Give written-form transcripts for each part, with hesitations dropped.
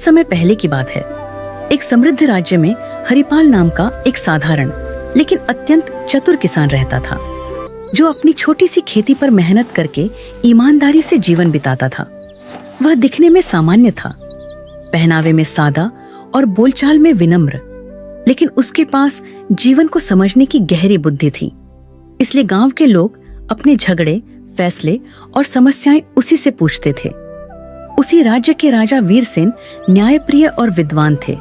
समय पहले की बात है। एक समृद्ध राज्य में हरिपाल नाम का एक साधारण लेकिन अत्यंत चतुर किसान रहता था, जो अपनी छोटी सी खेती पर मेहनत करके ईमानदारी से जीवन बिताता था। वह दिखने में सामान्य था, पहनावे में सादा और बोलचाल में विनम्र, लेकिन उसके पास जीवन को समझने की गहरी बुद्धि थी। इसलिए गांव के लोग अपने झगड़े, फैसले और समस्याएं उसी से पूछते थे। उसी राज्य के राजा वीरसेन न्यायप्रिय और विद्वान थे,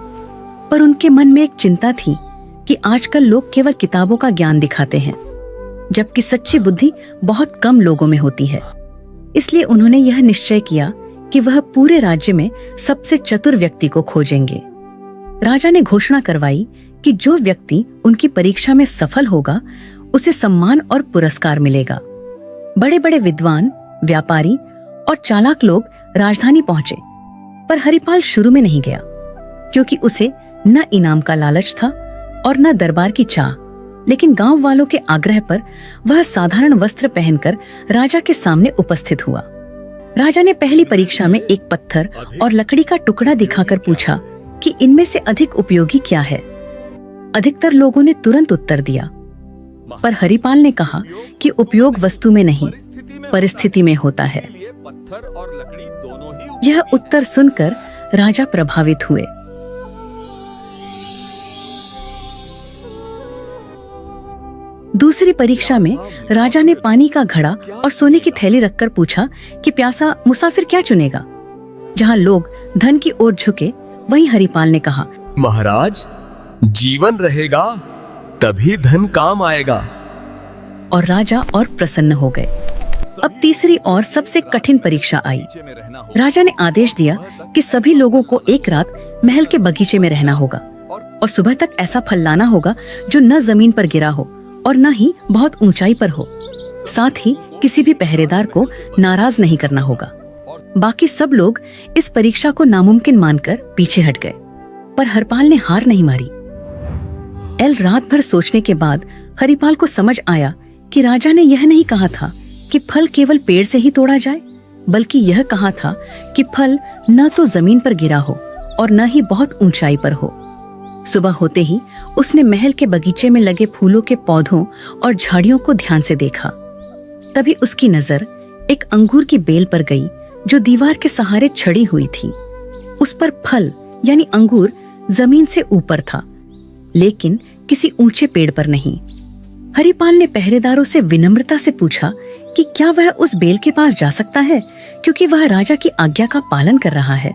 पर उनके मन में एक चिंता थी कि आजकल लोग केवल किताबों का ज्ञान दिखाते हैं, जबकि सच्ची बुद्धि बहुत कम लोगों में होती है। इसलिए उन्होंने यह निश्चय किया कि वह पूरे राज्य में सबसे चतुर व्यक्ति को खोजेंगे। राजा ने घोषणा करवाई कि जो व्यक्ति उनकी परीक्षा में सफल होगा, उसे सम्मान और पुरस्कार मिलेगा। बड़े बड़े विद्वान, व्यापारी और चालाक लोग राजधानी पहुंचे, पर हरिपाल शुरू में नहीं गया, क्योंकि उसे न इनाम का लालच था और न दरबार की चाह। लेकिन गांव वालों के आग्रह पर वह साधारण वस्त्र पहनकर राजा के सामने उपस्थित हुआ। राजा ने पहली परीक्षा में एक पत्थर और लकड़ी का टुकड़ा दिखाकर पूछा कि इनमें से अधिक उपयोगी क्या है। अधिकतर लोगों ने तुरंत उत्तर दिया, पर हरिपाल ने कहा कि उपयोग वस्तु में नहीं, परिस्थिति में होता है। यह उत्तर सुनकर राजा प्रभावित हुए। दूसरी परीक्षा में राजा ने पानी का घड़ा और सोने की थैली रखकर पूछा कि प्यासा मुसाफिर क्या चुनेगा। जहां लोग धन की ओर झुके, वहीं हरिपाल ने कहा, महाराज, जीवन रहेगा तभी धन काम आएगा। और राजा और प्रसन्न हो गए। अब तीसरी और सबसे कठिन परीक्षा आई। राजा ने आदेश दिया कि सभी लोगों को एक रात महल के बगीचे में रहना होगा और सुबह तक ऐसा फल लाना होगा जो न जमीन पर गिरा हो और न ही बहुत ऊंचाई पर हो। साथ ही किसी भी पहरेदार को नाराज नहीं करना होगा। बाकी सब लोग इस परीक्षा को नामुमकिन मानकर पीछे हट गए, पर हरिपाल ने हार नहीं मारी। रात भर सोचने के बाद हरिपाल को समझ आया कि राजा ने यह नहीं कहा था कि फल केवल पेड़ से ही तोड़ा जाए, बल्कि यह कहा था कि फल न तो जमीन पर गिरा हो और न ही बहुत ऊंचाई पर हो। सुबह होते ही उसने महल के बगीचे में लगे फूलों के पौधों और झाड़ियों को ध्यान से देखा। तभी उसकी नजर एक अंगूर की बेल पर गई, जो दीवार के सहारे छड़ी हुई थी। उस पर फल यानी अंगूर जमीन से ऊपर था, लेकिन किसी ऊंचे पेड़ पर नहीं। हरिपाल ने पहरेदारों से विनम्रता से पूछा कि क्या वह उस बेल के पास जा सकता है, क्योंकि वह राजा की आज्ञा का पालन कर रहा है।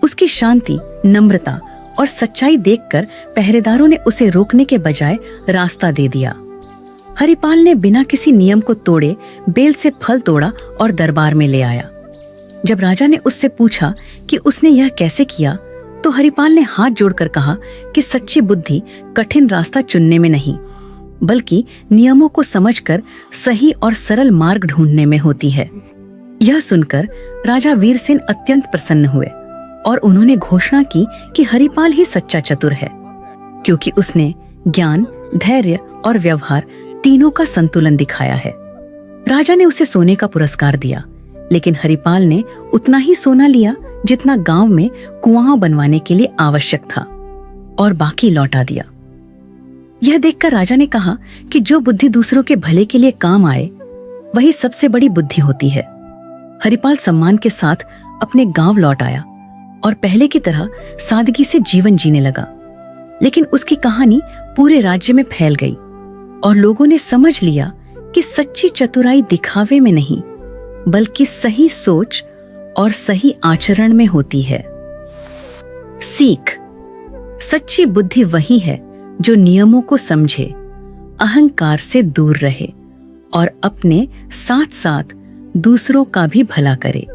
उसकी शांति, नम्रता और सच्चाई देखकर पहरेदारों ने उसे रोकने के बजाय रास्ता दे दिया। हरिपाल ने बिना किसी नियम को तोड़े बेल से फल तोड़ा और दरबार में ले आया। जब राजा ने उससे पूछा कि उसने यह कैसे किया, तो हरिपाल ने हाथ जोड़कर कहा कि सच्ची बुद्धि कठिन रास्ता चुनने में नहीं, बल्कि नियमों को समझकर सही और सरल मार्ग ढूंढने में होती है। यह सुनकर राजा वीरसेन अत्यंत प्रसन्न हुए और उन्होंने घोषणा की कि हरिपाल ही सच्चा चतुर है, क्योंकि उसने ज्ञान, धैर्य और व्यवहार तीनों का संतुलन दिखाया है। राजा ने उसे सोने का पुरस्कार दिया, लेकिन हरिपाल ने उतना ही सोना लिया जितना गांव में कुआं बनवाने के लिए आवश्यक था, और बाकी लौटा दिया। यह देखकर राजा ने कहा कि जो बुद्धि दूसरों के भले के लिए काम आए, वही सबसे बड़ी बुद्धि होती है। हरिपाल सम्मान के साथ अपने गांव लौट आया और पहले की तरह सादगी से जीवन जीने लगा। लेकिन उसकी कहानी पूरे राज्य में फैल गई और लोगों ने समझ लिया कि सच्ची चतुराई दिखावे में नहीं, बल्कि सही सोच और सही आचरण में होती है। सीख: सच्ची बुद्धि वही है जो नियमों को समझे, अहंकार से दूर रहे और अपने साथ साथ दूसरों का भी भला करे।